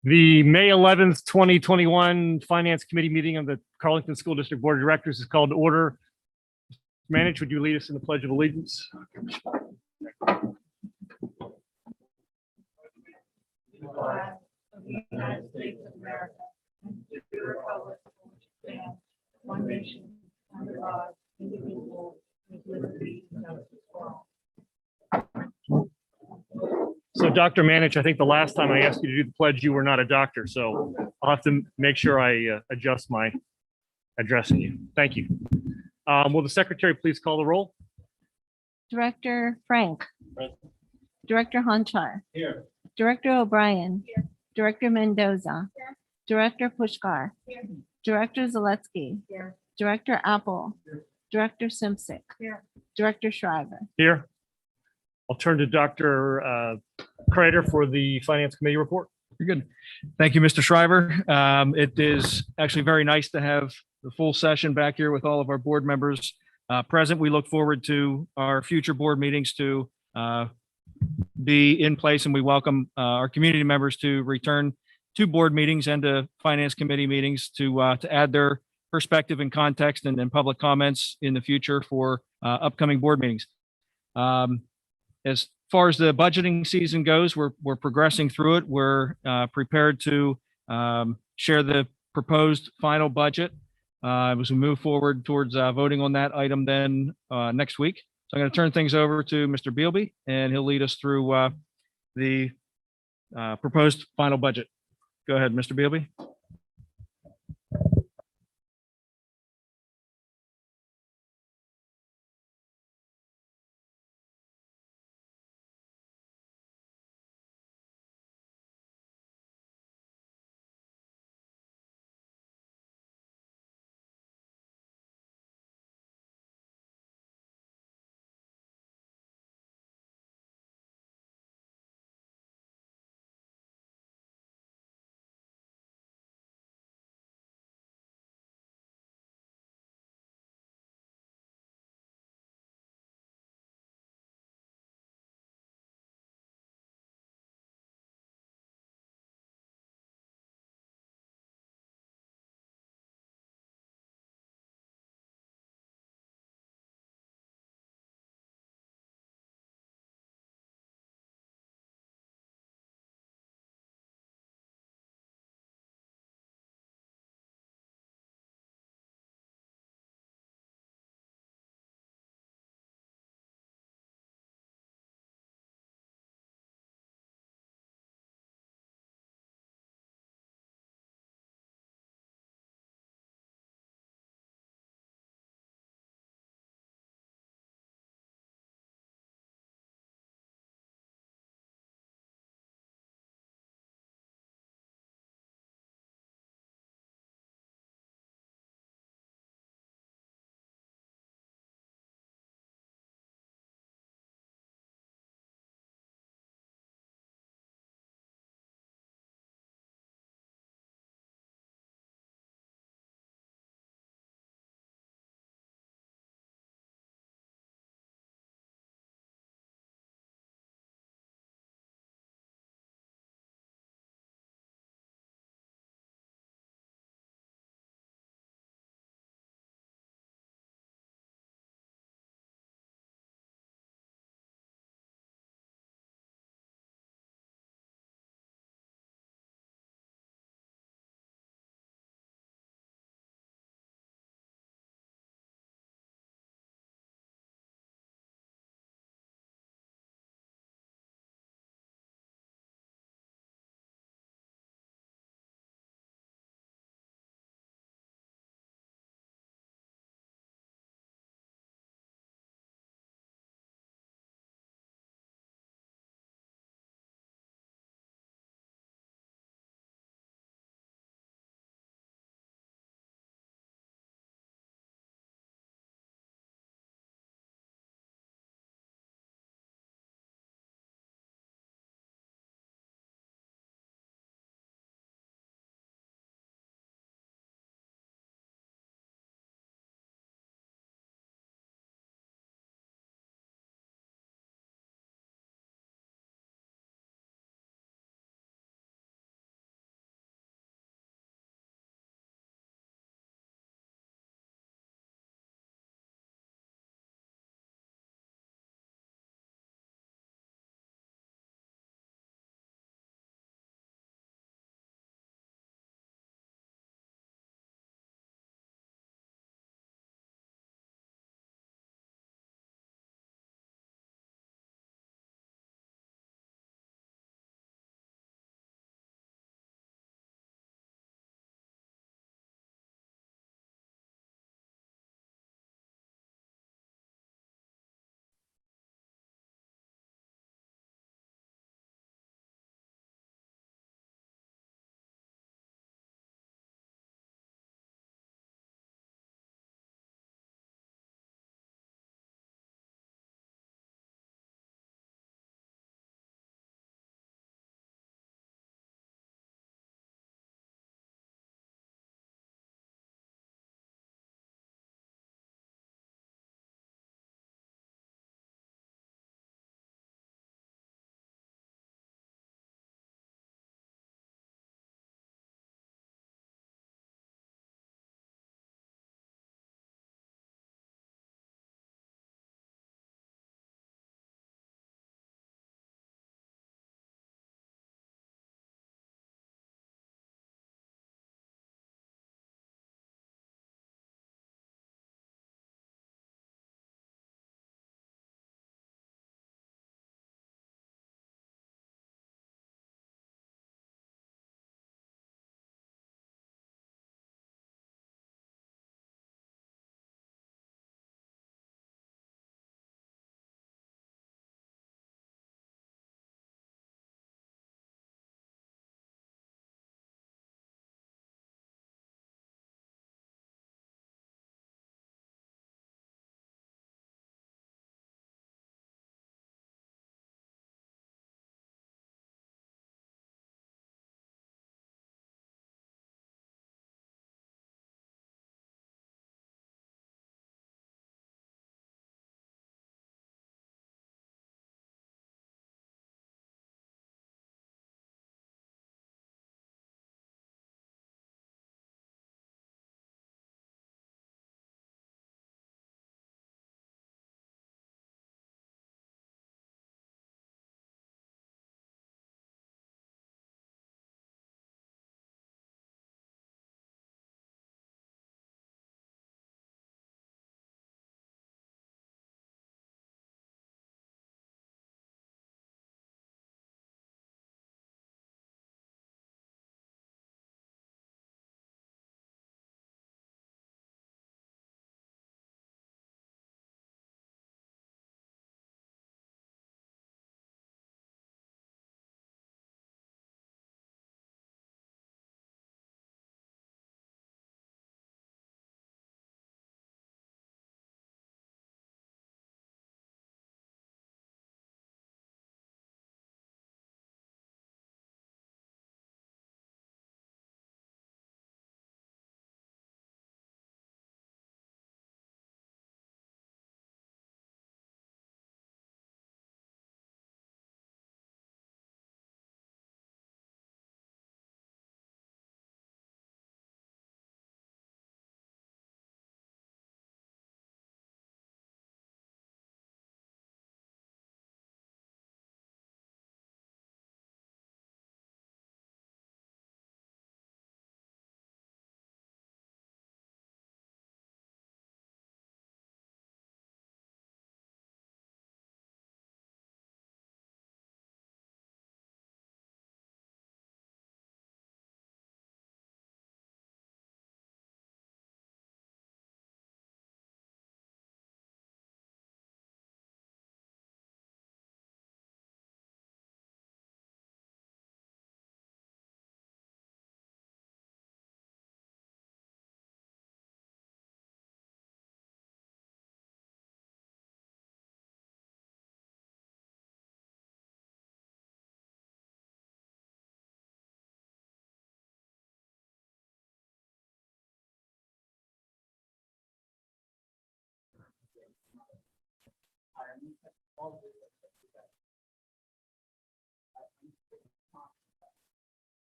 The May 11th, 2021 Finance Committee meeting of the Carlington School District Board of Directors is called to order. Manage, would you lead us in the Pledge of Allegiance? The flag of the United States of America and to the republic for which it stands, one nation, under God, indivisible, with liberty and justice for all. So Dr. Manich, I think the last time I asked you to do the pledge, you were not a doctor, so I'll have to make sure I adjust my addressing you. Thank you. Will the secretary please call the roll? Director Frank. Present. Director Honchar. Here. Director O'Brien. Here. Director Mendoza. Here. Director Pushkar. Here. Director Zaletsky. Here. Director Apple. Here. Director Simsick. Here. Director Shriver. Here. I'll turn to Dr. Kreider for the Finance Committee report. You're good. Thank you, Mr. Shriver. It is actually very nice to have the full session back here with all of our board members present. We look forward to our future board meetings to be in place, and we welcome our community members to return to board meetings and to Finance Committee meetings to add their perspective and context and public comments in the future for upcoming board meetings. As far as the budgeting season goes, we're progressing through it. We're prepared to share the proposed final budget as we move forward towards voting on that item then next week. So I'm going to turn things over to Mr. Bealby, and he'll lead us through the proposed final budget. Go ahead, Mr. Bealby.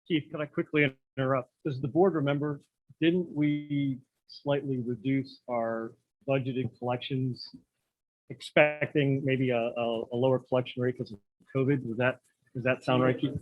Keith, could I quickly interrupt? Does the board remember, didn't we slightly reduce our budgeted collections, expecting maybe a lower collection rate because of COVID? Does that sound right, Keith?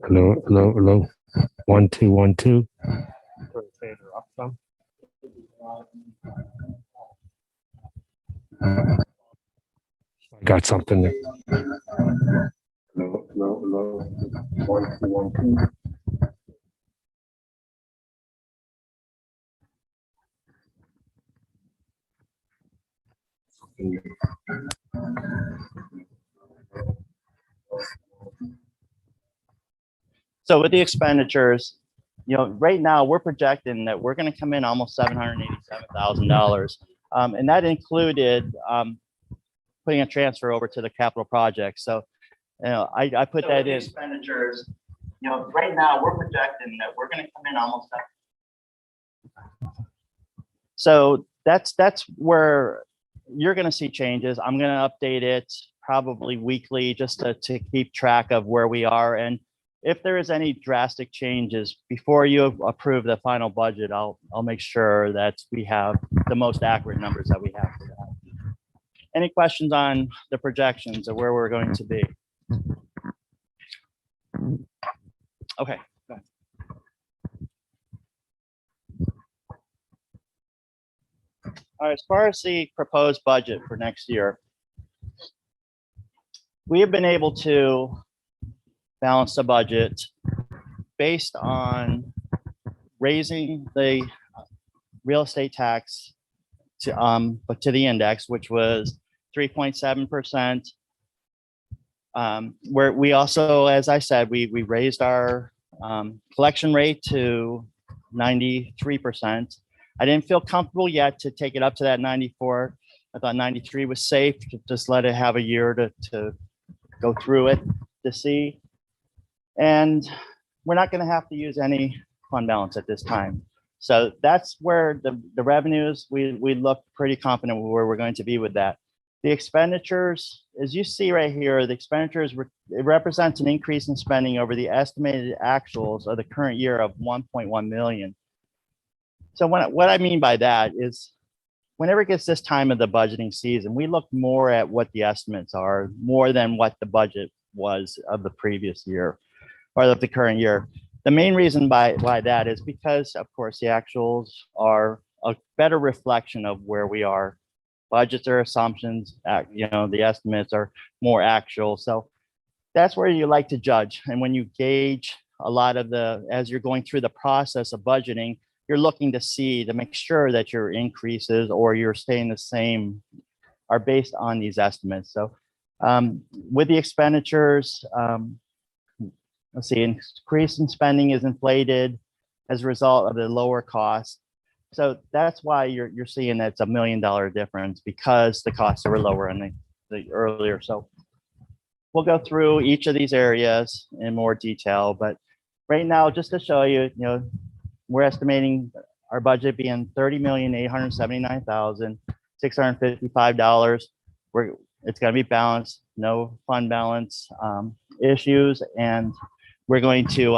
Hello, hello, hello. 1 2 1 2. Turn the fader up some. I got something there. Hello, hello, hello. 1 2 1 2. So with the expenditures, right now we're projecting that we're going to come in almost $787,000. And that included putting a transfer over to the capital project. So, I put that in. Expenditures, right now, we're projecting that we're gonna come in almost up. So that's where you're gonna see changes. I'm gonna update it probably weekly just to keep track of where we are. And if there is any drastic changes before you approve the final budget, I'll make sure that we have the most accurate numbers that we have for that. Any questions on the projections of where we're going to be? Okay. Go ahead. All right, as far as the proposed budget for next year, we have been able to balance the budget based on raising the real estate tax but to the index, which was 3.7%. Where we also, as I said, we raised our collection rate to 93%. I didn't feel comfortable yet to take it up to that 94. I thought 93 was safe, to just let it have a year to go through it to see. And we're not going to have to use any fund balance at this time. So that's where the revenues, we look pretty confident where we're going to be with that. The expenditures, as you see right here, the expenditures, it represents an increase in spending over the estimated actuals of the current year of 1.1 million. So what I mean by that is whenever it gets this time of the budgeting season, we look more at what the estimates are more than what the budget was of the previous year or of the current year. The main reason why that is because, of course, the actuals are a better reflection of where we are. Budgets are assumptions, the estimates are more actual. So that's where you like to judge. And when you gauge a lot of as you're going through the process of budgeting, you're looking to make sure that your increases or you're staying the same are based on these estimates. So with the expenditures, let's see, increase in spending is inflated as a result of the lower cost. So that's why you're seeing that's $1 million difference because the costs were lower in the earlier. So we'll go through each of these areas in more detail, but right now, just to show you, we're estimating our budget being $30,879,655. It's going to be balanced, no fund balance issues, and we're going to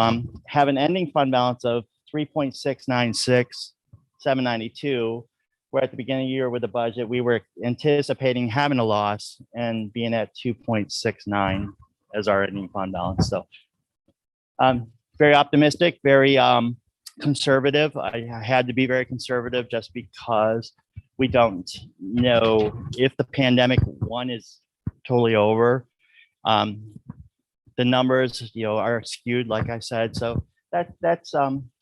have an ending fund balance of 3.696,792. Where at the beginning of the year with the budget, we were anticipating having a loss and being at 2.69 as our ending fund balance. So very optimistic, very conservative. I had to be very conservative just because we don't know if the pandemic is totally over. The numbers, are skewed, like I said. So that's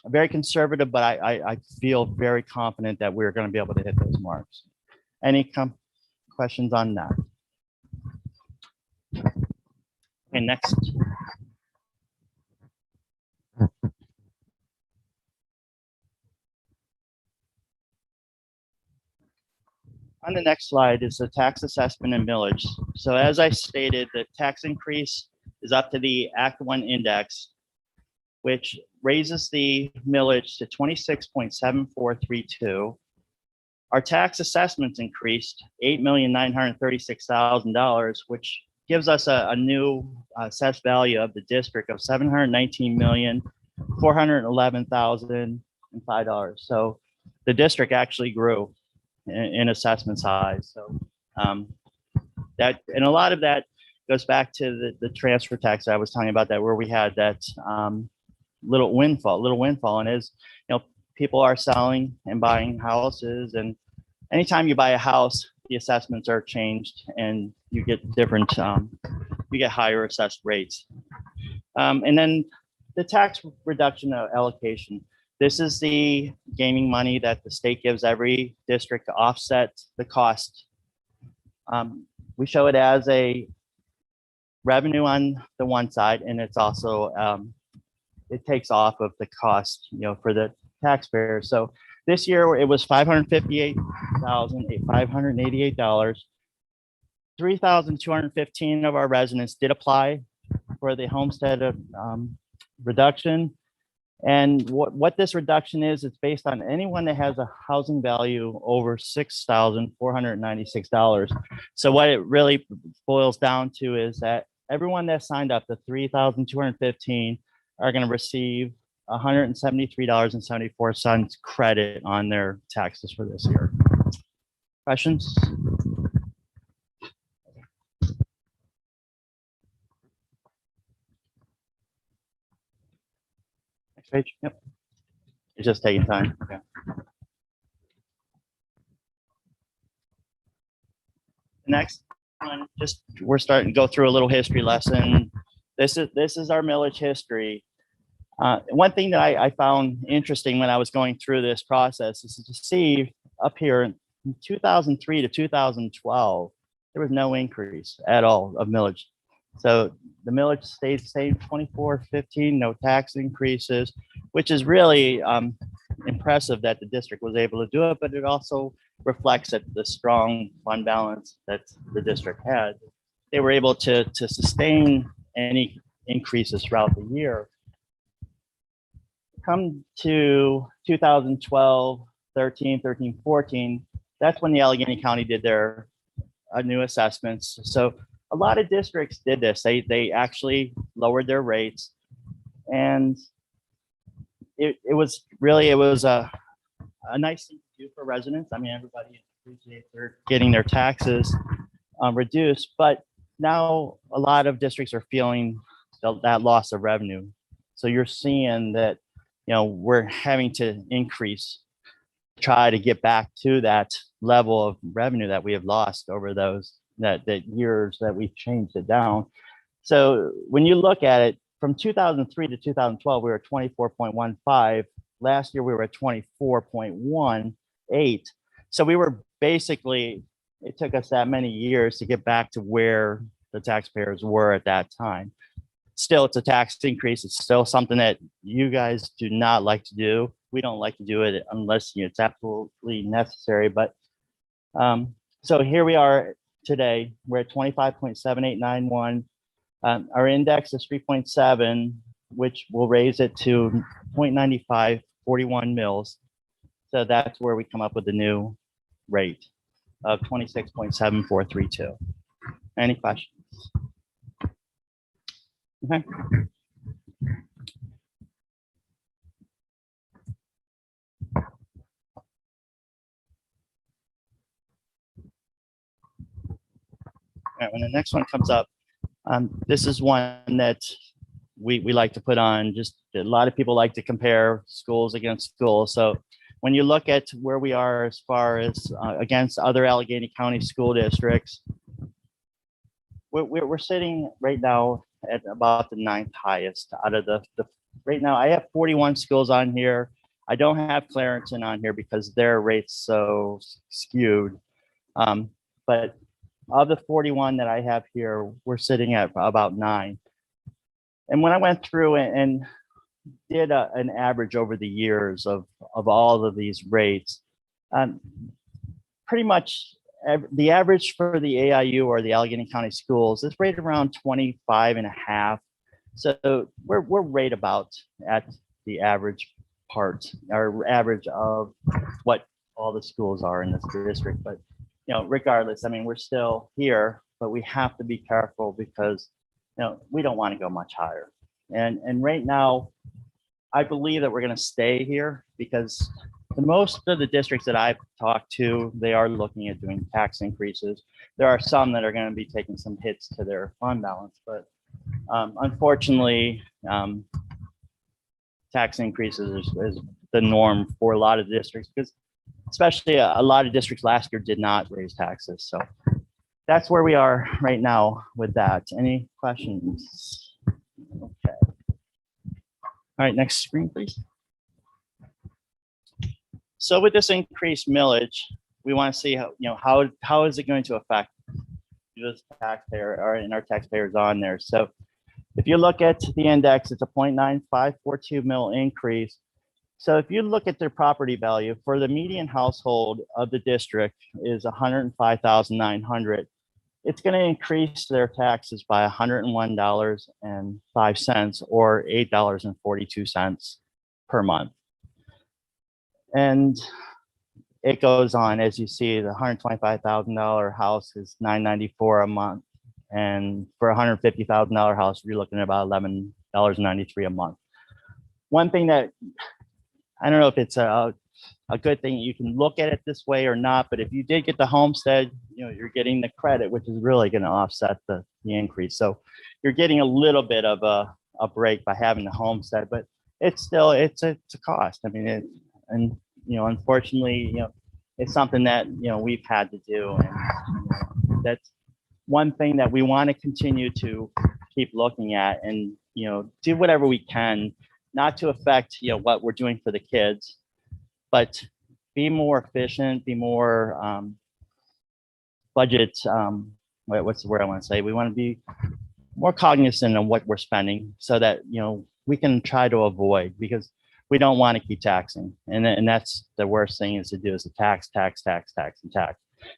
very conservative, but I feel very confident that we're going to be able to hit those marks. Any questions on that? Okay, next. On the next slide is the tax assessment and millage. So as I stated, the tax increase is up to the Act 1 index, which raises the millage to 26.7432. Our tax assessments increased $8,936,000, which gives us a new assessed value of the district of $719,411,005. So the district actually grew in assessment size. So that, and a lot of that goes back to the transfer tax I was telling you about, that where we had that little windfall, and is, people are selling and buying houses, and anytime you buy a house, the assessments are changed and you get different, you get higher assessed rates. And then the tax reduction of allocation. This is the gaming money that the state gives every district to offset the cost. We show it as a revenue on the one side, and it's also, it takes off of the cost, for the taxpayer. So this year it was $558,588. 3,215 of our residents did apply for the homestead reduction. And what this reduction is, it's based on anyone that has a housing value over $6,496. So what it really boils down to is that everyone that signed up, the 3,215, are going to receive $173.74 credit on their taxes for this year. Questions? Next page. Yep. It's just taking time. Okay. Next one, just we're starting to go through a little history lesson. This is our millage history. One thing that I found interesting when I was going through this process is to see up here in 2003 to 2012, there was no increase at all of millage. So the millage stayed the same, 24.15, no tax increases, which is really impressive that the district was able to do it, but it also reflects that the strong fund balance that the district had. They were able to sustain any increases throughout the year. Come to 2012, 13, 14, that's when the Allegheny County did their new assessments. So a lot of districts did this. They actually lowered their rates, and it was a nice thing to do for residents. I mean, everybody appreciates they're getting their taxes reduced, but now a lot of districts are feeling that loss of revenue. So you're seeing that, we're having to try to get back to that level of revenue that we have lost over those that years that we've changed it down. So when you look at it from 2003 to 2012, we were at 24.15. Last year we were at 24.18. So we were basically, it took us that many years to get back to where the taxpayers were at that time. Still, it's a tax increase. It's still something that you guys do not like to do. We don't like to do it unless it's absolutely necessary. But so here we are today. We're at 25.7891. Our index is 3.7, which will raise it to 0.9541 mils. So that's where we come up with the new rate of 26.7432. Any questions? Okay. All right, when the next one comes up, this is one that we like to put on. Just a lot of people like to compare schools against schools. So when you look at where we are as far as against other Allegheny County school districts, we're sitting right now at about the 9th highest out of the right now. I have 41 schools on here. I don't have Clarington on here because their rate's so skewed. But of the 41 that I have here, we're sitting at about 9. And when I went through and did an average over the years of all of these rates, pretty much the average for the AIU or the Allegheny County schools is right around 25.5. So we're right about at the average part, or average of what all the schools are in this district. But regardless, I mean, we're still here, but we have to be careful because we don't want to go much higher. And right now, I believe that we're going to stay here because most of the districts that I've talked to, they are looking at doing tax increases. There are some that are going to be taking some hits to their fund balance, but unfortunately, tax increases is the norm for a lot of districts, because especially a lot of districts last year did not raise taxes. So that's where we are right now with that. Any questions? Okay. All right, next screen, please. So with this increased millage, we want to see how is it going to affect this taxpayer or in our taxpayers on there. So if you look at the index, it's a 0.9542 mil increase. So if you look at their property value for the median household of the district is 105,900. it's going to increase their taxes by $101.05 or $8.42 per month. And it goes on, as you see, the $125,000 house is $994 a month. And for a $150,000 house, you're looking at about $11.93 a month. One thing that, I don't know if it's a good thing, you can look at it this way or not, but if you did get the homestead, you know, you're getting the credit, which is really going to offset the increase. So you're getting a little bit of a break by having the homestead, but it's still, it's a cost. I mean, and, you know, unfortunately, you know, it's something that, you know, we've had to do. And that's one thing that we want to continue to keep looking at and, you know, do whatever we can, not to affect, you know, what we're doing for the kids, but be more efficient, be more budget, what's the word I want to say? We want to be more cognizant of what we're spending so that, you know, we can try to avoid, because we don't want to keep taxing. And that's the worst thing is to do, is to tax. And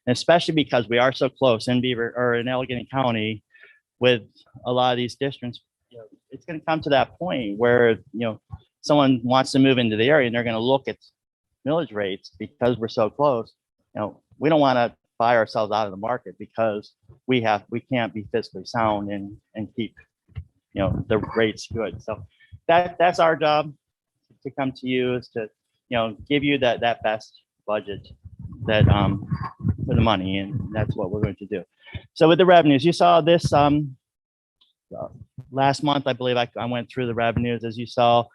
especially because we are so close in Beaver or in Allegheny County with a lot of these districts, you know, it's going to come to that point where, you know, someone wants to move into the area and they're going to look at millage rates because we're so close. You know, we don't want to buy ourselves out of the market because we can't be fiscally sound and keep, you know, the rates good. So that's our job, to come to you, is to, you know, give you that best budget that for the money, and that's what we're going to do. So with the revenues, you saw this last month, I believe I went through the revenues, as you saw.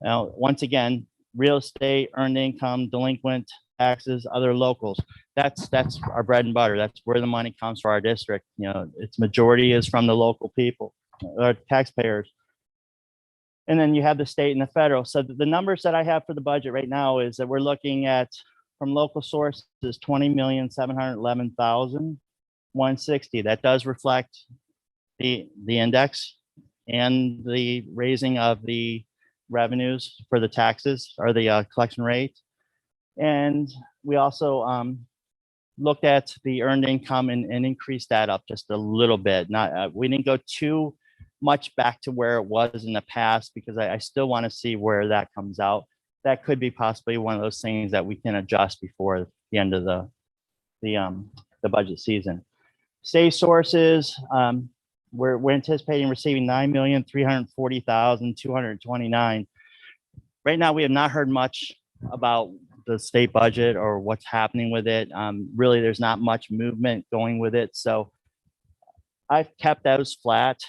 Now, once again, real estate, earned income, delinquent taxes, other locals. That's our bread and butter. That's where the money comes for our district. You know, its majority is from the local people, our taxpayers. And then you have the state and the federal. So the numbers that I have for the budget right now is that we're looking at, from local sources, 20,711,160. That does reflect the index and the raising of the revenues for the taxes, or the collection rate. And we also looked at the earned income and increased that up just a little bit. Not we didn't go too much back to where it was in the past, because I still want to see where that comes out. That could be possibly one of those things that we can adjust before the end of the budget season. State sources, we're anticipating receiving 9,340,229. Right now, we have not heard much about the state budget or what's happening with it. Really, there's not much movement going with it. So I've kept those flat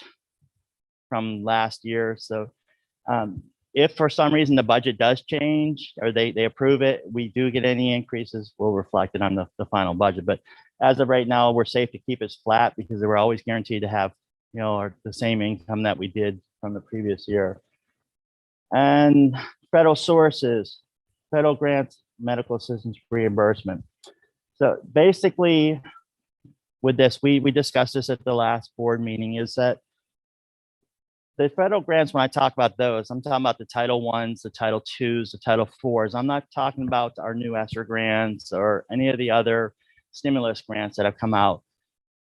from last year. So if for some reason the budget does change, or they approve it, we do get any increases, we'll reflect it on the final budget. But as of right now, we're safe to keep it flat, because we're always guaranteed to have, you know, the same income that we did from the previous year. And federal sources, federal grants, medical assistance reimbursement. So basically with this, we discussed this at the last board meeting, is that the federal grants, when I talk about those, I'm talking about the Title Is, the Title IIs, the Title IVs. I'm not talking about our new ESSER grants or any of the other stimulus grants that have come out.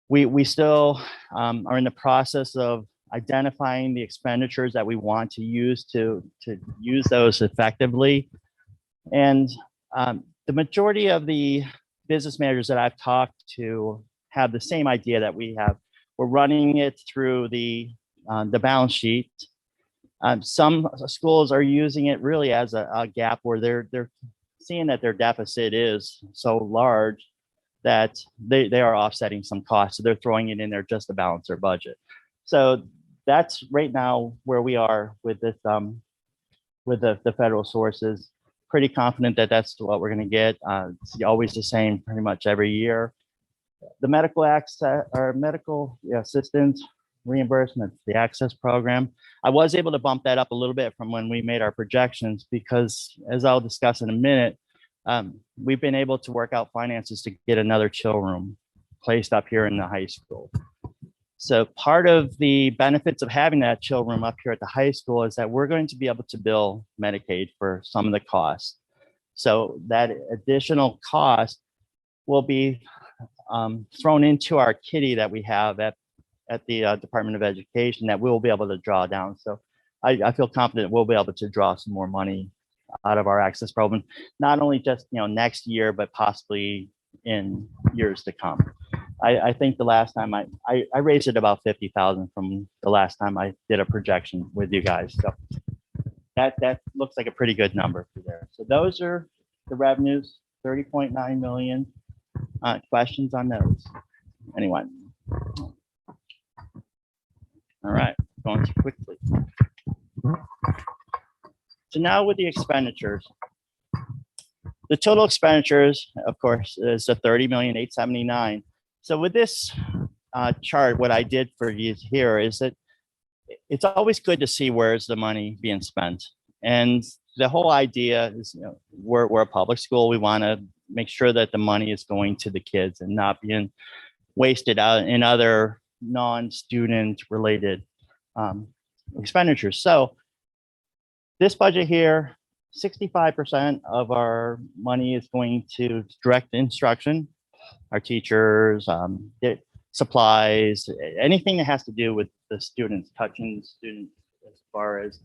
We still are in the process of identifying the expenditures that we want to use to use those effectively. And the majority of the business managers that I've talked to have the same idea that we have. We're running it through the balance sheet. Some schools are using it really as a gap, where they're seeing that their deficit is so large that they are offsetting some costs. So they're throwing it in there just to balance their budget. So that's right now where we are with this, with the federal sources. Pretty confident that that's what we're going to get. It's always the same pretty much every year. The medical access, or medical assistance reimbursement, the access program, I was able to bump that up a little bit from when we made our projections, because as I'll discuss in a minute, we've been able to work out finances to get another chill room placed up here in the high school. So part of the benefits of having that chill room up here at the high school is that we're going to be able to bill Medicaid for some of the costs. So that additional cost will be thrown into our kitty that we have at the Department of Education that we'll be able to draw down. So I feel confident we'll be able to draw some more money out of our access program, not only just, next year, but possibly in years to come. I think the last time I raised it about 50,000 from the last time I did a projection with you guys. So that looks like a pretty good number for there. So those are the revenues, 30.9 million. Questions on those? Anyone? All right, going too quickly. So now with the expenditures. The total expenditures, of course, is the 30,879,000. So with this chart, what I did for you here is that it's always good to see where's the money being spent. And the whole idea is, we're a public school. We want to make sure that the money is going to the kids and not being wasted out in other non-student related expenditures. So this budget here, 65% of our money is going to direct instruction, our teachers, supplies, anything that has to do with the students, touching the students as far as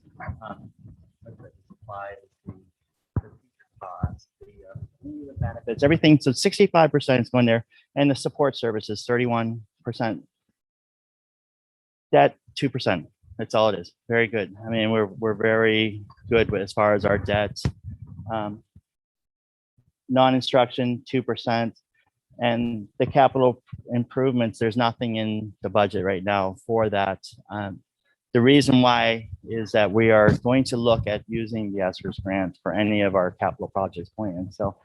supplies, the teacher costs, the benefits, everything. So 65% is going there, and the support services, 31%. That 2%. That's all it is. Very good. I mean, we're very good with as far as our debts. Non-instruction, 2%. And the capital improvements, there's nothing in the budget right now for that. The reason why is that we are going to look at using the ESSER's grant for any of our capital projects planned. So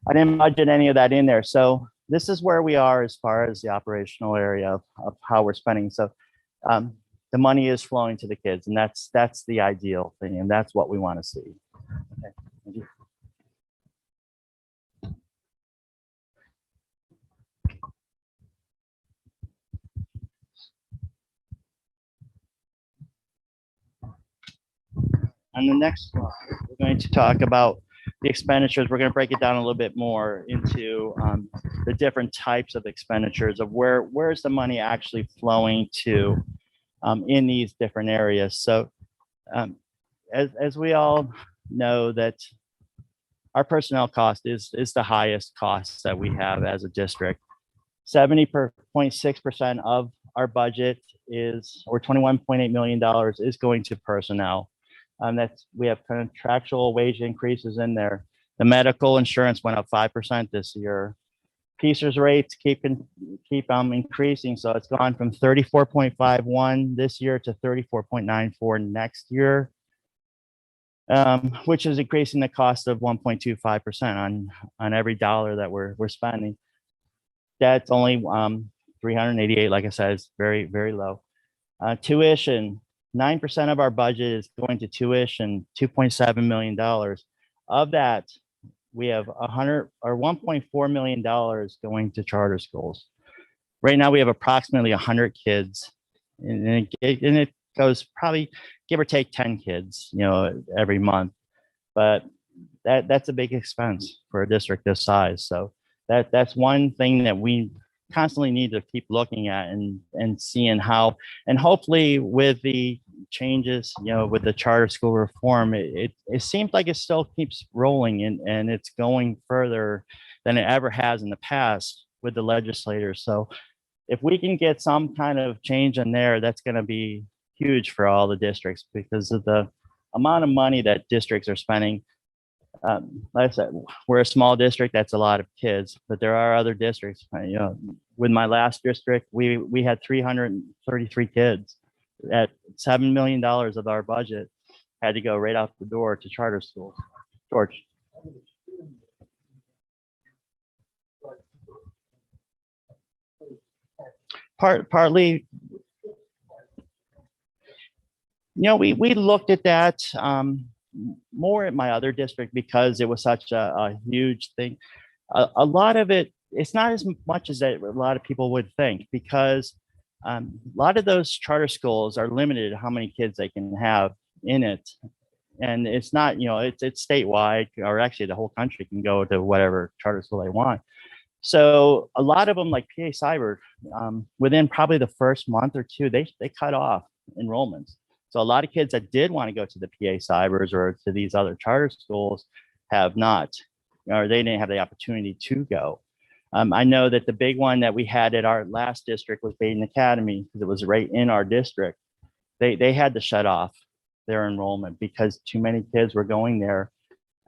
I didn't budget any of that in there. So this is where we are as far as the operational area of how we're spending. So the money is flowing to the kids, and that's the ideal thing, and that's what we want to see. Okay. Thank you. On the next slide, we're going to talk about the expenditures. We're going to break it down a little bit more into the different types of expenditures of where's the money actually flowing to in these different areas. So as we all know, that our personnel cost is the highest cost that we have as a district. 70.6% of our budget is, or $21.8 million is going to personnel. We have contractual wage increases in there. The medical insurance went up 5% this year. PCERS rates keep increasing, so it's gone from 34.51 this year to 34.94 next year, which is increasing the cost of 1.25% on every dollar that we're spending. That's only 388, like I said, it's very, very low. Tuition. 9% of our budget is going to tuition, $2.7 million. Of that, we have $1.4 million going to charter schools. Right now, we have approximately 100 kids, and it goes probably give or take 10 kids, every month. But that's a big expense for a district this size. So that's one thing that we constantly need to keep looking at and seeing how, and hopefully with the changes, with the charter school reform, it seems like it still keeps rolling and it's going further than it ever has in the past with the legislators. So if we can get some kind of change in there, that's going to be huge for all the districts because of the amount of money that districts are spending. Like I said, we're a small district. That's a lot of kids, but there are other districts. With my last district, we had 333 kids. At $7 million of our budget had to go right out the door to charter schools. George. Partly, we looked at that more at my other district because it was such a huge thing. A lot of it, it's not as much as that a lot of people would think because a lot of those charter schools are limited to how many kids they can have in it. And it's not, it's statewide, or actually the whole country can go to whatever charter school they want. So a lot of them, like PA Cyber, within probably the first month or two, they cut off enrollments. So a lot of kids that did want to go to the PA Cybers or to these other charter schools have not, or they didn't have the opportunity to go. I know that the big one that we had at our last district was Baden Academy, because it was right in our district. They had to shut off their enrollment because too many kids were going there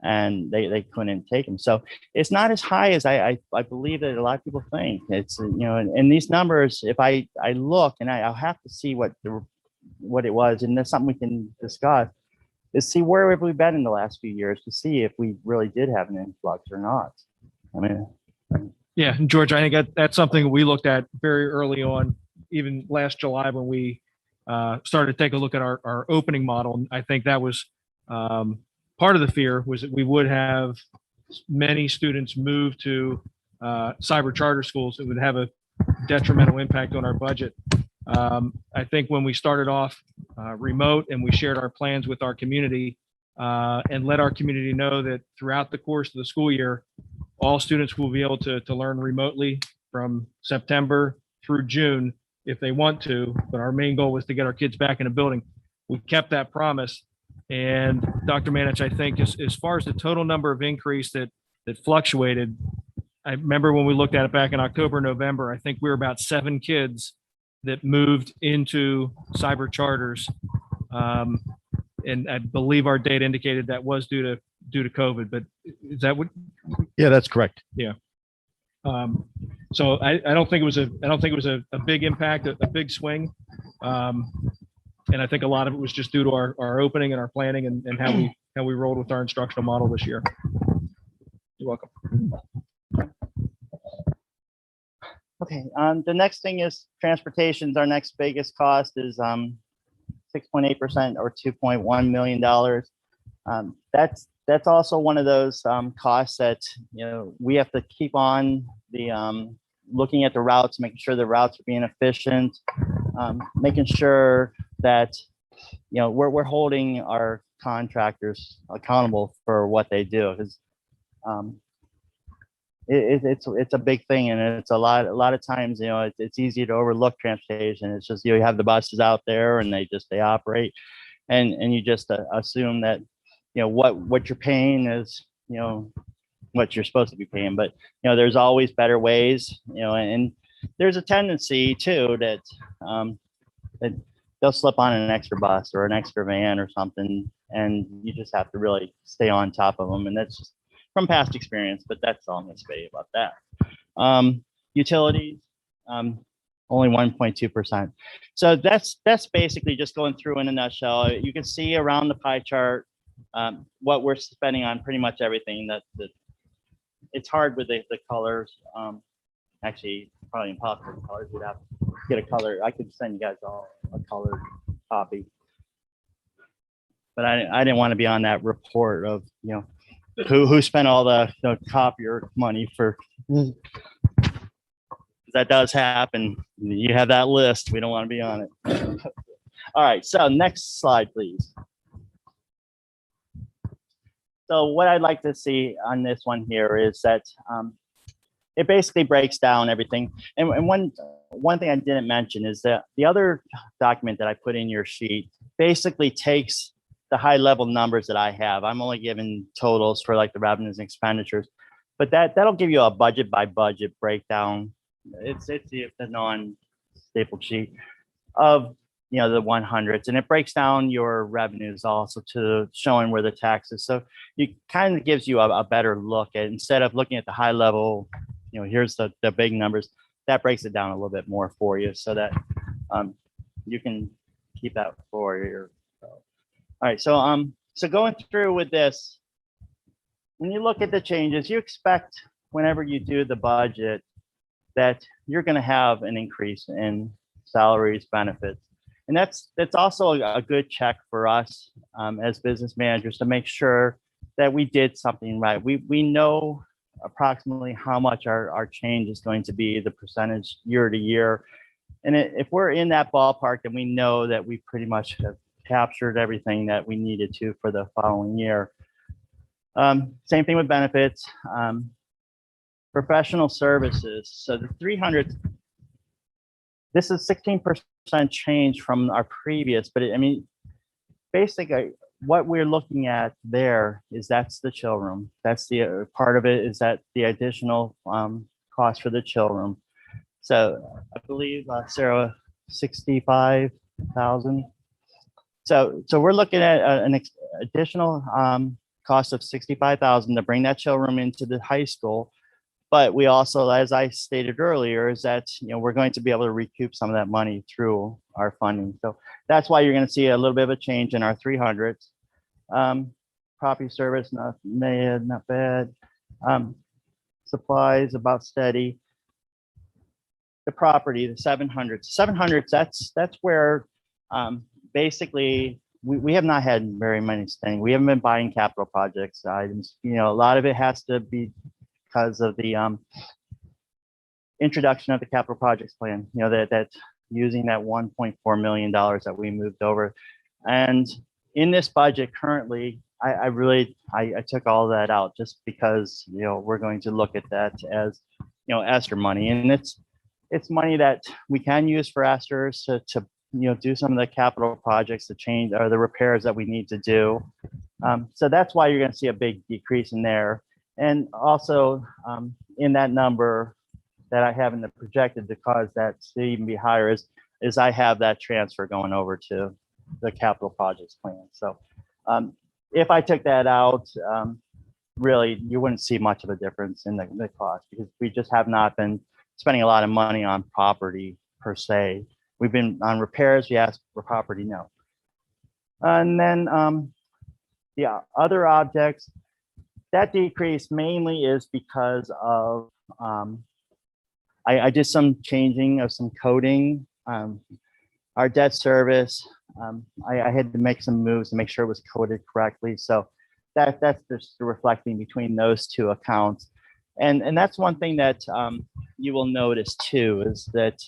and they couldn't take them. So it's not as high as I believe that a lot of people think. It's, you know, and these numbers, if I look and I'll have to see what it was, and that's something we can discuss, is see where have we been in the last few years to see if we really did have an influx or not. I mean, Yeah, and George, I think that's something we looked at very early on, even last July when we started to take a look at our opening model. And I think that was part of the fear was that we would have many students move to cyber charter schools. It would have a detrimental impact on our budget. I think when we started off remote and we shared our plans with our community and let our community know that throughout the course of the school year, all students will be able to learn remotely from September through June if they want to. But our main goal was to get our kids back in a building. We kept that promise. And Dr. Manich, I think as far as the total number of increase that fluctuated, I remember when we looked at it back in October, November, I think we were about 7 kids that moved into cyber charters. And I believe our data indicated that was due to COVID, but is that what? Yeah, that's correct. So I don't think it was a big impact, a big swing. And I think a lot of it was just due to our opening and our planning and how we rolled with our instructional model this year. You're welcome. okay. The next thing is transportation. Our next biggest cost is 6.8% or $2.1 million. That's also one of those costs that, you know, we have to keep on the looking at the routes, making sure the routes are being efficient, making sure that, you know, we're holding our contractors accountable for what they do, because it's a big thing, and it's a lot of times, you know, it's easy to overlook transportation. It's just, you know, you have the buses out there and they operate, and you just assume that, you know, what you're paying is, you know, what you're supposed to be paying. But, you know, there's always better ways, you know, and there's a tendency too that that they'll slip on an extra bus or an extra van or something, and you just have to really stay on top of them. And that's just from past experience, but that's all I'm going to say about that. Utilities, only 1.2%. So that's basically just going through in a nutshell. You can see around the pie chart what we're spending on pretty much everything. That it's hard with the colors. Actually, probably impossible with colors. We'd have to get a color. I could send you guys all a colored copy, but I didn't want to be on that report of, you know, who spent all the copier money for. That does happen. You have that list. We don't want to be on it. All right. So next slide, please. So what I'd like to see on this one here is that it basically breaks down everything. And one thing I didn't mention is that the other document that I put in your sheet basically takes the high level numbers that I have. I'm only giving totals for like the revenues and expenditures, but that'll give you a budget by budget breakdown. It's the non-stapled sheet of, you know, the 100s, and it breaks down your revenues also to showing where the taxes. So it kind of gives you a better look at, instead of looking at the high level, you know, here's the big numbers, that breaks it down a little bit more for you so that you can keep that for your. All right, so going through with this, when you look at the changes, you expect whenever you do the budget that you're going to have an increase in salaries, benefits. And that's also a good check for us as business managers to make sure that we did something right. We know approximately how much our change is going to be, the percentage year to year. And if we're in that ballpark, then we know that we pretty much have captured everything that we needed to for the following year. Same thing with benefits. Professional services, so the 300, this is 16% change from our previous, but I mean, basically what we're looking at there is that's the chill room. That's the part of it is that the additional cost for the chill room. So I believe Sarah, 65,000. So we're looking at an additional cost of 65,000 to bring that chill room into the high school. But we also, as I stated earlier, is that, we're going to be able to recoup some of that money through our funding. So that's why you're going to see a little bit of a change in our 300s. Property service, not bad, not bad. Supplies, about steady. The property, the 700s. 700s, that's where basically we have not had very many spending. We haven't been buying capital projects items. A lot of it has to be because of the introduction of the capital projects plan, that using that $1.4 million that we moved over. And in this budget currently, I took all of that out just because, we're going to look at that as, ESSER money. And it's money that we can use for ESSERs to do some of the capital projects to change or the repairs that we need to do. So that's why you're going to see a big decrease in there. And also in that number that I have in the projected to cause that to even be higher is I have that transfer going over to the capital projects plan. So if I took that out, really, you wouldn't see much of a difference in the cost because we just have not been spending a lot of money on property per se. We've been on repairs, yes, for property, no. And then the other objects, that decrease mainly is because of, I did some changing of some coding. Our debt service, I had to make some moves to make sure it was coded correctly. So that's just reflecting between those two accounts. And that's one thing that you will notice too, is that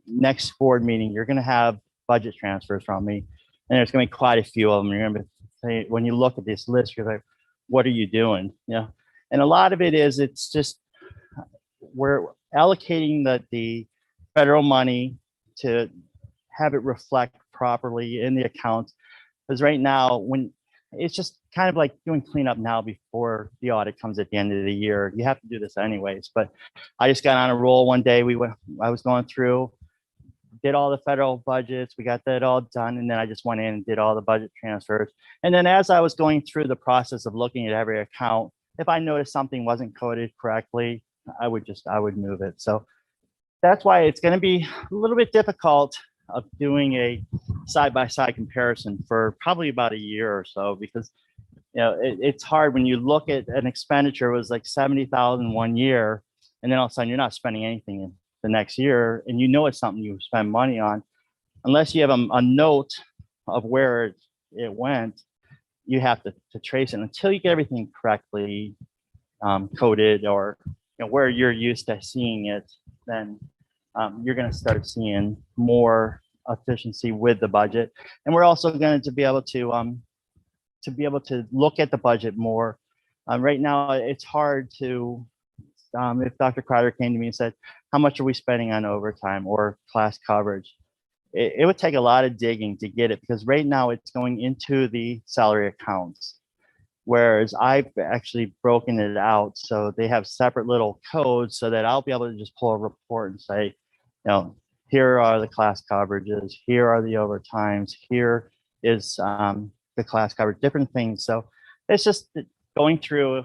next board meeting, you're gonna have budget transfers from me. And there's gonna be quite a few of them. You're gonna say, when you look at this list, you're like, what are you doing? And a lot of it is, it's just, we're allocating the federal money to have it reflect properly in the accounts. Because right now, when it's just kind of like doing cleanup now before the audit comes at the end of the year, you have to do this anyways. But I just got on a roll one day. I was going through, did all the federal budgets. We got that all done. And then I just went in and did all the budget transfers. And then as I was going through the process of looking at every account, if I noticed something wasn't coded correctly, I would move it. So that's why it's going to be a little bit difficult of doing a side-by-side comparison for probably about a year or so, because it's hard when you look at an expenditure was like 70,000 one year, and then all of a sudden you're not spending anything in the next year, and it's something you spend money on. Unless you have a note of where it went, you have to trace it until you get everything correctly coded, or where you're used to seeing it. Then you're going to start seeing more efficiency with the budget. And we're also going to be able to look at the budget more. Right now, it's hard to, if Dr. Crowder came to me and said, how much are we spending on overtime or class coverage? It would take a lot of digging to get it, because right now it's going into the salary accounts. Whereas I've actually broken it out so they have separate little codes, so that I'll be able to just pull a report and say, here are the class coverages, here are the overtimes, here is the class coverage, different things. So it's just going through,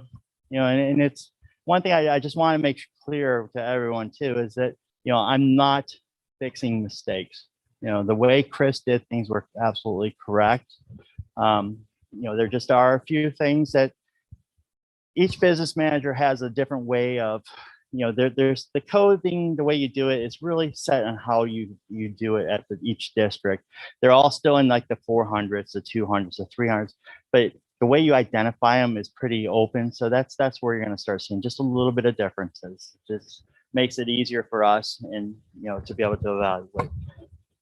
and it's one thing I just want to make clear to everyone too, is that, I'm not fixing mistakes. The way Chris did things were absolutely correct. There just are a few things that each business manager has a different way of, there's the coding, the way you do it is really set on how you do it at each district. They're all still in like the 400s, the 200s, the 300s, but the way you identify them is pretty open. So that's where you're going to start seeing just a little bit of differences. Just makes it easier for us and, to be able to evaluate.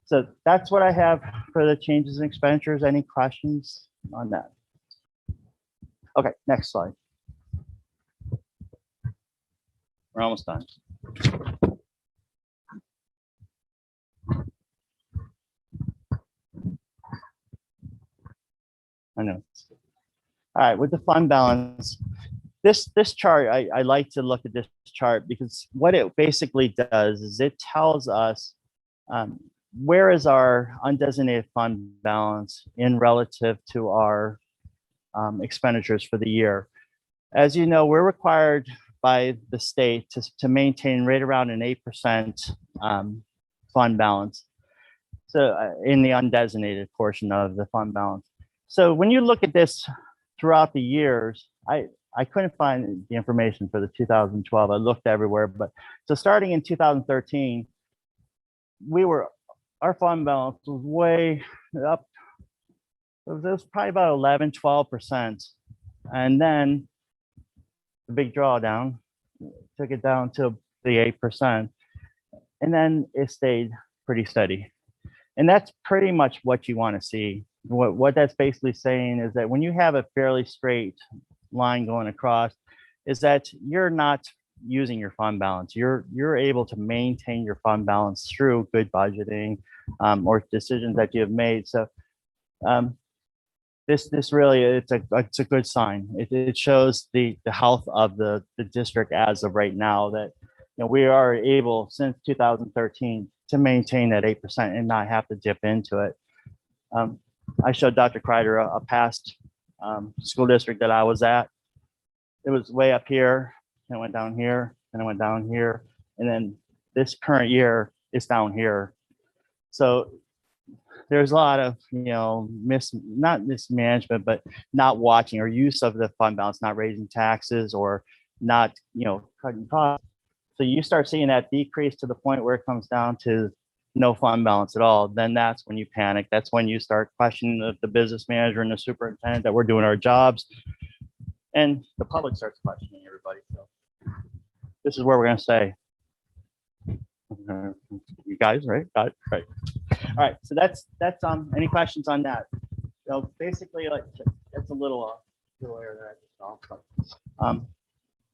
So that's what I have for the changes in expenditures. Any questions on that? Okay, next slide. We're almost done. I know. All right, with the fund balance, this chart, I like to look at this chart because what it basically does is it tells us where is our undesignated fund balance in relative to our expenditures for the year. As you know, we're required by the state to maintain right around an 8% fund balance. So in the undesignated portion of the fund balance. So when you look at this throughout the years, I couldn't find the information for the 2012. I looked everywhere, but so starting in 2013, our fund balance was way up. It was probably about 11, 12%. And then the big drawdown took it down to the 8%. And then it stayed pretty steady. And that's pretty much what you want to see. What that's basically saying is that when you have a fairly straight line going across, is that you're not using your fund balance. You're able to maintain your fund balance through good budgeting or decisions that you have made. So this really it's a good sign. It shows the health of the district as of right now, that we are able since 2013 to maintain that 8% and not have to dip into it. I showed Dr. Kreider a past school district that I was at. It was way up here, and it went down here, and it went down here, and then this current year is down here. So there's a lot of not mismanagement, but not watching or use of the fund balance, not raising taxes or not cutting costs. So you start seeing that decrease to the point where it comes down to no fund balance at all. Then that's when you panic. That's when you start questioning the business manager and the superintendent that we're doing our jobs, and the public starts questioning everybody. So this is where we're going to say, you guys, right? Got it, right? All right. So that's any questions on that? So basically, like it's a little area that I just saw. But,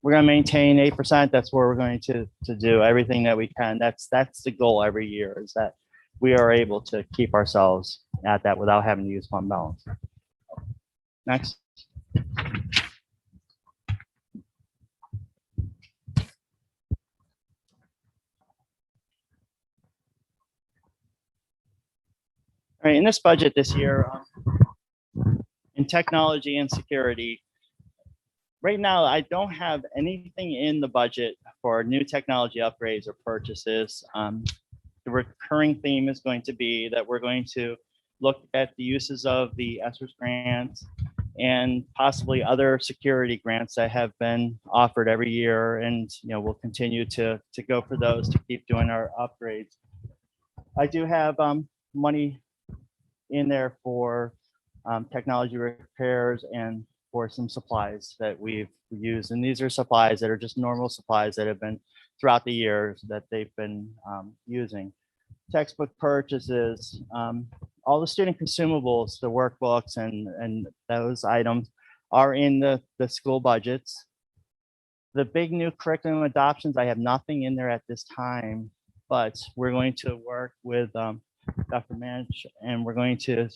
we're going to maintain 8%. That's where we're going to do everything that we can. That's the goal every year, is that we are able to keep ourselves at that without having to use fund balance. Next. All right, in this budget this year, in technology and security, right now, I don't have anything in the budget for new technology upgrades or purchases. The recurring theme is going to be that we're going to look at the uses of the ESSERS grants and possibly other security grants that have been offered every year. And we'll continue to go for those to keep doing our upgrades. I do have money in there for technology repairs and for some supplies that we've used. And these are supplies that are just normal supplies that have been throughout the years that they've been using. Textbook purchases, all the student consumables, the workbooks and those items are in the school budgets. The big new curriculum adoptions, I have nothing in there at this time, but we're going to work with Dr. Manch, and we're going to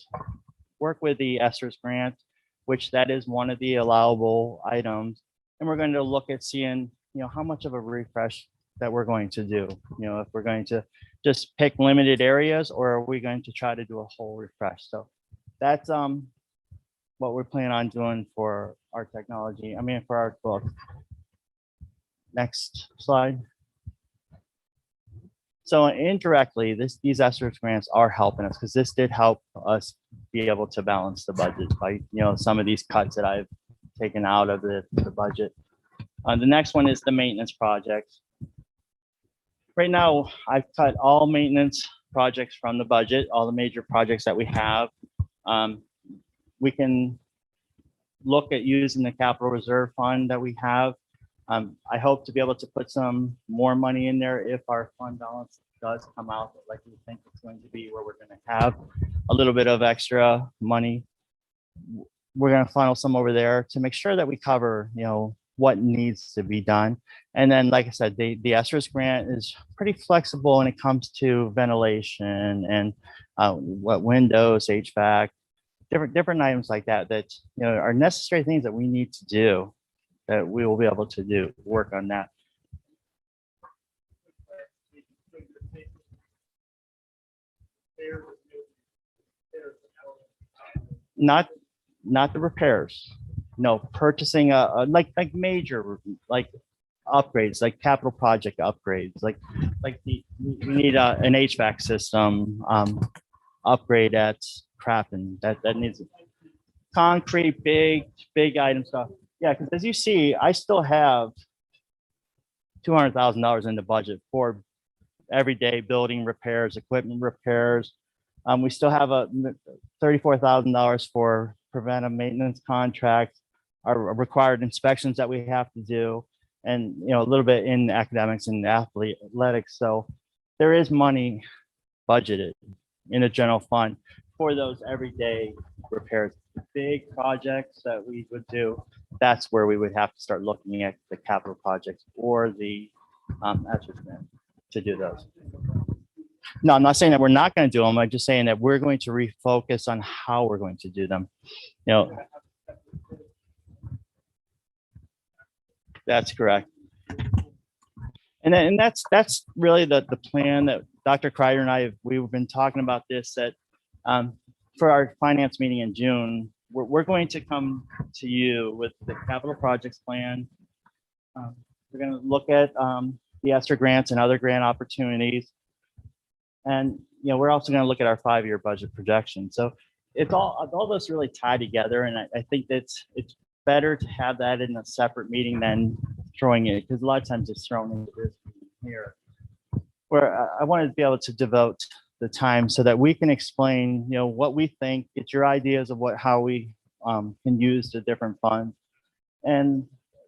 work with the ESSERS grant, which that is one of the allowable items. And we're going to look at seeing, how much of a refresh that we're going to do. If we're going to just pick limited areas, or are we going to try to do a whole refresh? So that's what we're planning on doing for our technology. For our book. Next slide. So indirectly, these ESSERS grants are helping us, because this did help us be able to balance the budget by some of these cuts that I've taken out of the budget. The next one is the maintenance projects. Right now, I've cut all maintenance projects from the budget, all the major projects that we have. We can look at using the capital reserve fund that we have. I hope to be able to put some more money in there if our fund balance does come out like we think it's going to be, where we're going to have a little bit of extra money. We're going to funnel some over there to make sure that we cover, what needs to be done. And then, like I said, the ESSERS grant is pretty flexible when it comes to ventilation and what windows, HVAC, different items like that, that, you know, are necessary things that we need to do, that we will be able to do, work on that. Not the repairs. No, purchasing like major, like upgrades, like capital project upgrades, like we need an HVAC system upgrade at Crafton. That needs concrete, big item stuff. Yeah, because as you see, I still have $200,000 in the budget for everyday building repairs, equipment repairs. We still have a $34,000 for preventive maintenance contracts, our required inspections that we have to do, and, you know, a little bit in academics and athletics. So there is money budgeted in a general fund for those everyday repairs. Big projects that we would do, that's where we would have to start looking at the capital projects or the ESSERS grant to do those. No, I'm not saying that we're not going to do them. I'm just saying that we're going to refocus on how we're going to do them. You know, that's correct. And that's really the plan that Dr. Kreider and I we've been talking about this, that for our finance meeting in June, we're going to come to you with the capital projects plan. We're going to look at the ESSER grants and other grant opportunities. And, you know, we're also going to look at our 5-year budget projection. So it's all those really tie together. And I think it's better to have that in a separate meeting than throwing it, because a lot of times it's thrown into this here, where I wanted to be able to devote the time so that we can explain, you know, what we think, get your ideas of how we can use the different funds. And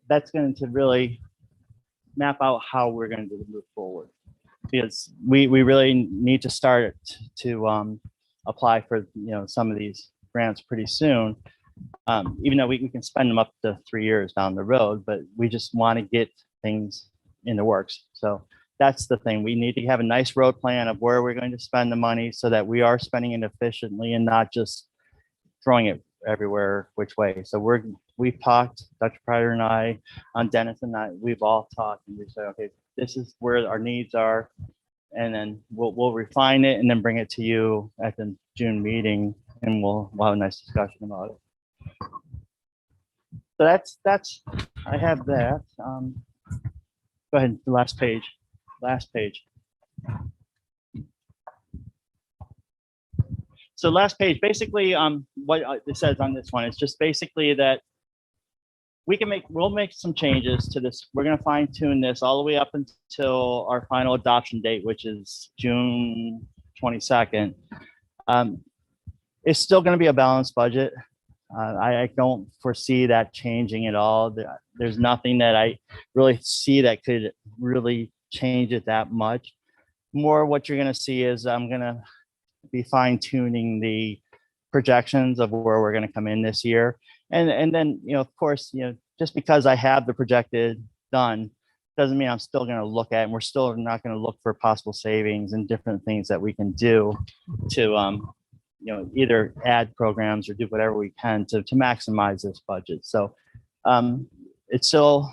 that's going to really map out how we're going to move forward, because we really need to start to apply for, you know, some of these grants pretty soon, even though we can spend them up to 3 years down the road, but we just want to get things in the works. So that's the thing. We need to have a nice road plan of where we're going to spend the money so that we are spending it efficiently and not just throwing it everywhere which way. So we've talked, Dr. Kreider and I, Dennis and I, we've all talked, and we say, okay, this is where our needs are, and then we'll refine it and then bring it to you at the June meeting, and we'll have a nice discussion about it. So that's I have that. Go ahead, the last page. So last page, basically, what it says on this one is just basically that we'll make some changes to this. We're going to fine tune this all the way up until our final adoption date, which is June 22nd. It's still going to be a balanced budget. I don't foresee that changing at all. There's nothing that I really see that could really change it that much. More what you're going to see is I'm going to be fine tuning the projections of where we're going to come in this year. And then, you know, of course, you know, just because I have the projected done doesn't mean I'm still going to look at, and we're still not going to look for possible savings and different things that we can do to, you know, either add programs or do whatever we can to maximize this budget. So it's still,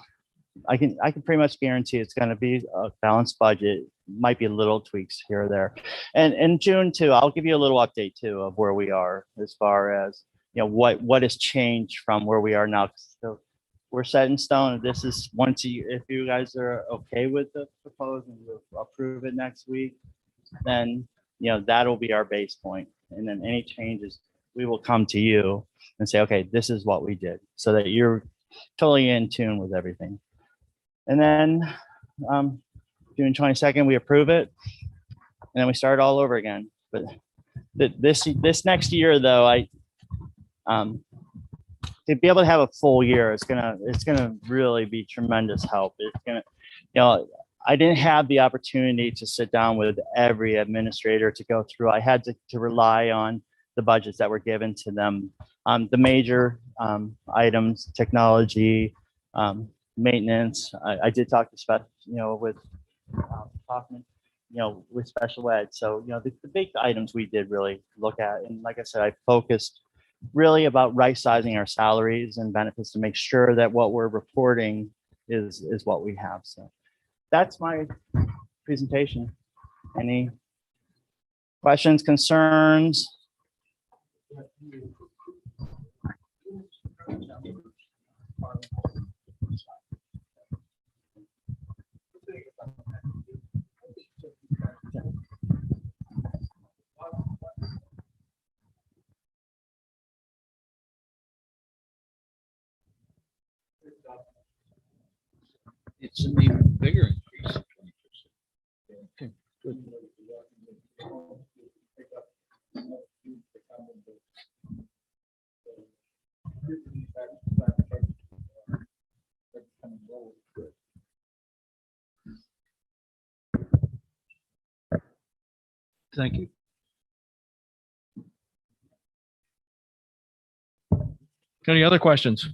I can pretty much guarantee it's going to be a balanced budget. Might be little tweaks here or there. And in June too, I'll give you a little update too of where we are as far as, you know, what has changed from where we are now. So we're set in stone. This is if you guys are okay with the proposal and we'll approve it next week, then, you know, that'll be our base point. And then any changes, we will come to you and say, okay, this is what we did, so that you're totally in tune with everything. And then June 22nd, we approve it, and then we start all over again. But this next year, though, to be able to have a full year, it's gonna really be tremendous help. It's gonna, you know, I didn't have the opportunity to sit down with every administrator to go through. I had to rely on the budgets that were given to them. The major items, technology, maintenance. I did talk to with Hoffman, with special ed. So, the big items we did really look at. And like I said, I focused really about right sizing our salaries and benefits to make sure that what we're reporting is what we have. So that's my presentation. Any questions, concerns? It's an even bigger increase. 20%. Okay, good. Thank you. Any other questions?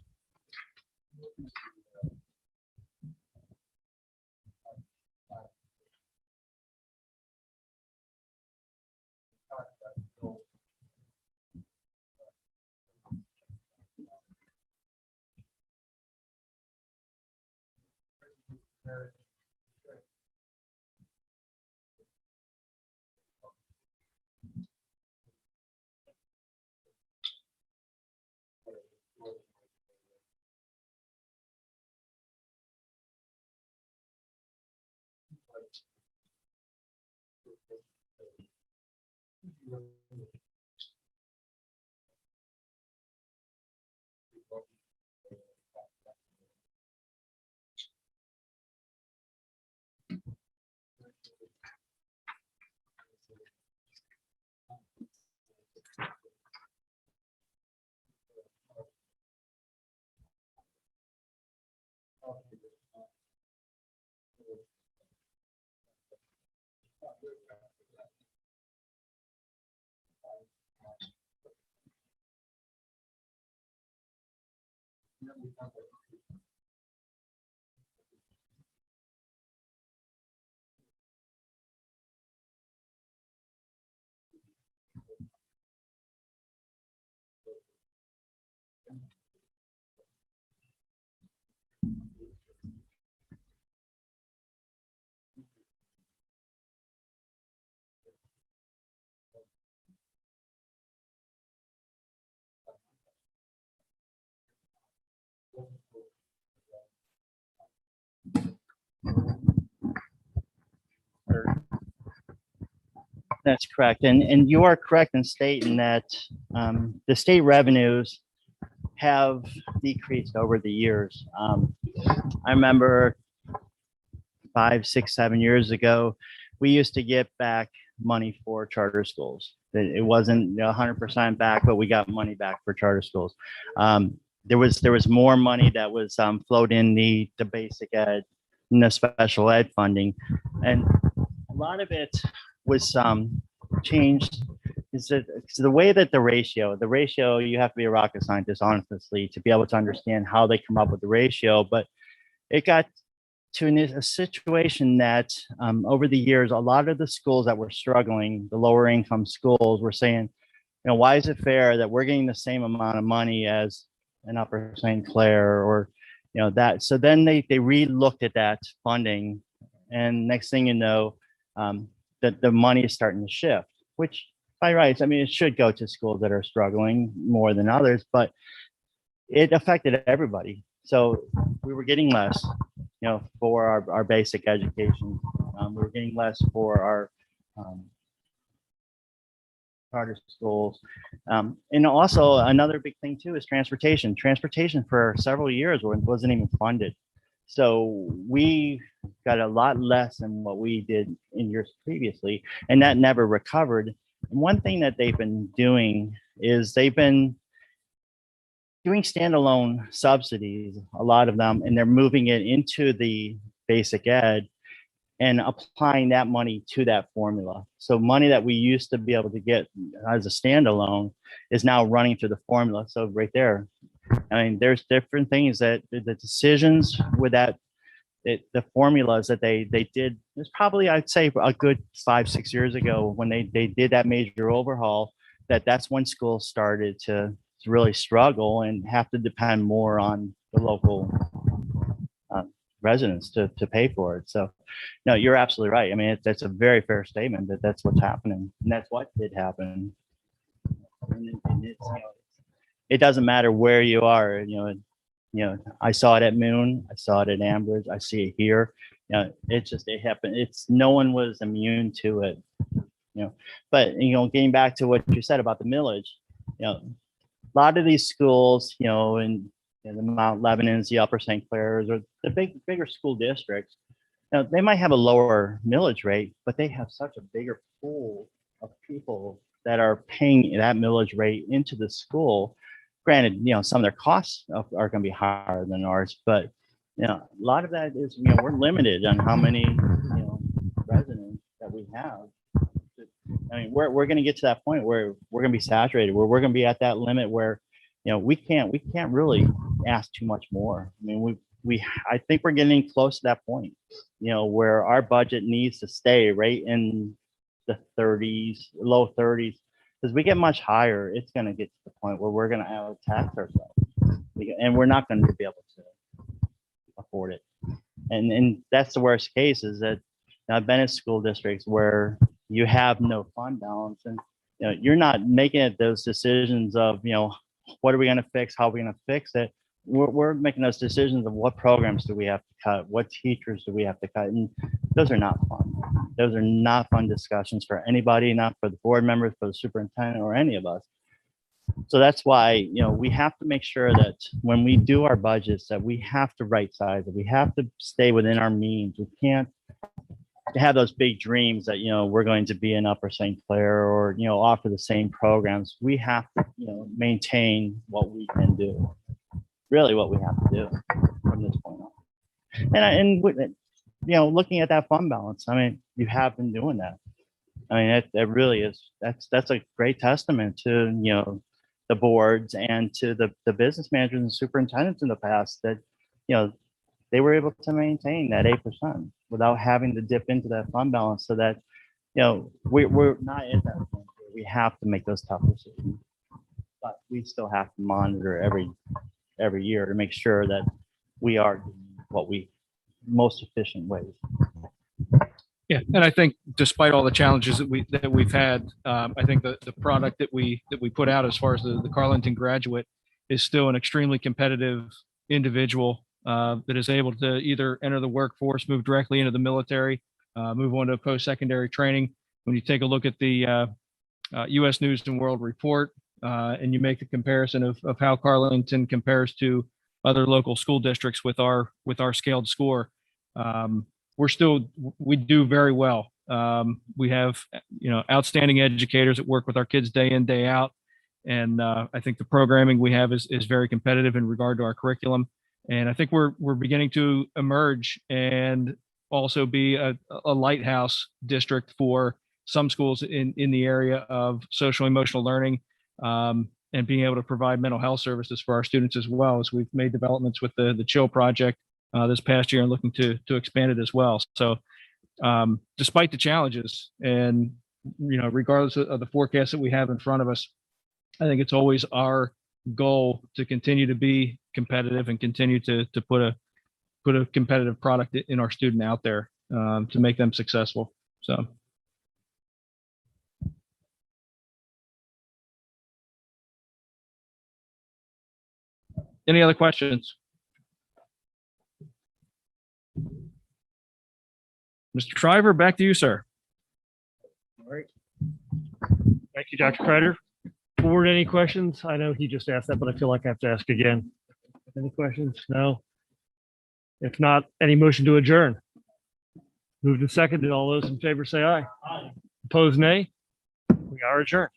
That's correct. And you are correct in stating that the state revenues have decreased over the years. I remember 5, 6, 7 years ago, we used to get back money for charter schools. It wasn't 100% back, but we got money back for charter schools. There was more money that was flowed in the basic ed and the special ed funding, and a lot of it was changed. Is that the way that the ratio, you have to be a rocket scientist, honestly, to be able to understand how they come up with the ratio. But it got to a situation that over the years, a lot of the schools that were struggling, the lower income schools, were saying, why is it fair that we're getting the same amount of money as an Upper St. Clair or, that. So then they re-looked at that funding, and next thing you know, that the money is starting to shift, which by rights, I mean, it should go to schools that are struggling more than others, but it affected everybody. So we were getting less, for our basic education. We were getting less for our charter schools. And also another big thing too is transportation. Transportation for several years wasn't even funded. So we got a lot less than what we did in years previously, and that never recovered. And one thing that they've been doing is they've been doing standalone subsidies, a lot of them, and they're moving it into the basic ed and applying that money to that formula. So money that we used to be able to get as a standalone is now running through the formula. So right there, I mean, there's different things that the decisions with that, the formulas that they did, it's probably, I'd say a good 5-6 years ago when they did that major overhaul, that's when schools started to really struggle and have to depend more on the local residents to pay for it. So, no, you're absolutely right. I mean, that's a very fair statement that that's what's happening, and that's what did happen. And it's, it doesn't matter where you are. I saw it at Moon. I saw it at Ambridge. I see it here. It happened. No one was immune to it. But getting back to what you said about the millage, a lot of these schools, in the Mount Lebanon's, the Upper St. Clair's, or the bigger school districts, they might have a lower millage rate, but they have such a bigger pool of people that are paying that millage rate into the school. Granted, some of their costs are going to be higher than ours, but a lot of that is, we're limited on how many residents that we have. I mean, we're going to get to that point where we're going to be saturated, where we're going to be at that limit where, we can't really ask too much more. I mean, I think we're getting close to that point, where our budget needs to stay right in the 30s, low 30s, because we get much higher, it's going to get to the point where we're going to have to tax ourselves, and we're not going to be able to afford it. And that's the worst case, is that I've been in school districts where you have no fund balance, and you're not making those decisions of what are we going to fix, how are we going to fix it. We're making those decisions of what programs do we have to cut, what teachers do we have to cut, and those are not fun. Those are not fun discussions for anybody, not for the board members, for the superintendent, or any of us. So that's why we have to make sure that when we do our budgets, that we have to right size it. We have to stay within our means. We can't have those big dreams that we're going to be in Upper St. Clair, or offer the same programs. We have to maintain what we can do, really what we have to do from this point on. And looking at that fund balance, I mean, you have been doing that. I mean, that really is, that's a great testament to the boards and to the business managers and superintendents in the past, that they were able to maintain that 8% without having to dip into that fund balance, so that we're not at that point where we have to make those tough decisions, but we still have to monitor every year to make sure that we are doing what we most efficient ways. Yeah, and I think despite all the challenges that we've had, I think the product that we put out as far as the Carleton graduate is still an extremely competitive individual that is able to either enter the workforce, move directly into the military, move on to post-secondary training. When you take a look at the U.S. News and World Report, and you make the comparison of how Carleton compares to other local school districts with our scaled score, we do very well. We have outstanding educators that work with our kids day in, day out, and I think the programming we have is very competitive in regard to our curriculum. And I think we're beginning to emerge and also be a lighthouse district for some schools in the area of social emotional learning, and being able to provide mental health services for our students, as well as we've made developments with the Chill Project this past year and looking to expand it as well. So despite the challenges, and regardless of the forecast that we have in front of us, I think it's always our goal to continue to be competitive and continue to put a competitive product in our student out there, to make them successful. So. Any other questions? Mr. Shriver, back to you, sir. All right. Thank you, Dr. Kreider. Board, any questions? I know he just asked that, but I feel like I have to ask again. Any questions? No? If not, any motion to adjourn? Moved and seconded. All those in favor say aye. Opposed, nay. We are adjourned.